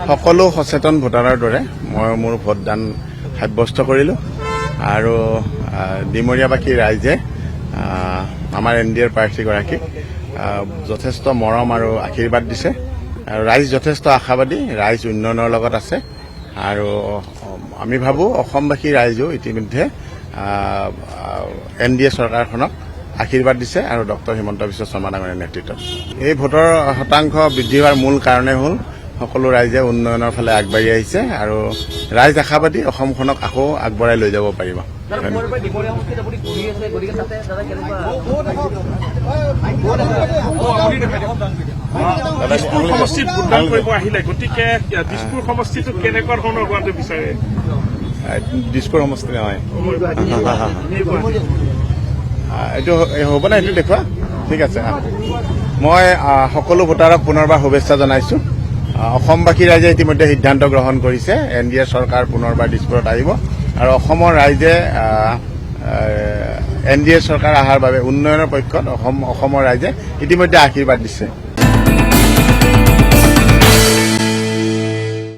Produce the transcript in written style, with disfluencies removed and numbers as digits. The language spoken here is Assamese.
সকলো সচেতন ভোটাৰৰ দৰে মই মোৰ ভোটদান সাব্যস্ত কৰিলোঁ আৰু ডিমৰীয়াবাসী ৰাইজে আমাৰ NDAৰ প্ৰাৰ্থীগৰাকীক যথেষ্ট মৰম আৰু আশীৰ্বাদ দিছে আৰু ৰাইজ যথেষ্ট আশাবাদী ৰাইজ উন্নয়নৰ লগত আছে আৰু আমি ভাবোঁ অসমবাসী ৰাইজেও ইতিমধ্যে NDA চৰকাৰখনক আশীৰ্বাদ দিছে আৰু ডক্টৰ হিমন্ত বিশ্ব শৰ্মা ডাঙৰীয়াৰ নেতৃত্বত এই ভোটৰ শতাংশ বৃদ্ধি হোৱাৰ মূল কাৰণেই হ'ল সকলো ৰাইজে উন্নয়নৰ ফালে আগবাঢ়ি আহিছে আৰু ৰাইজ আশাবাদী অসমখনক আকৌ আগবঢ়াই লৈ যাব পাৰিব সমষ্টিত ভোটদান কৰিব আহিলে গতিকে দিছপুৰ সমষ্টিটো কেনেকুৱা ধৰণৰ হোৱাটো বিচাৰে দিছপুৰ সমষ্টি নহয় এইটো হ'ব না এইটো দেখুৱা ঠিক আছে মই সকলো ভোটাৰক পুনৰবাৰ শুভেচ্ছা জনাইছোঁ অসমবাসী ৰাইজে ইতিমধ্যে সিদ্ধান্ত গ্ৰহণ কৰিছে NDA চৰকাৰ পুনৰবাৰ দিছপুৰত আহিব আৰু অসমৰ ৰাইজে NDA চৰকাৰ অহাৰ বাবে উন্নয়নৰ পক্ষত অসমৰ ৰাইজে ইতিমধ্যে আশীৰ্বাদ দিছে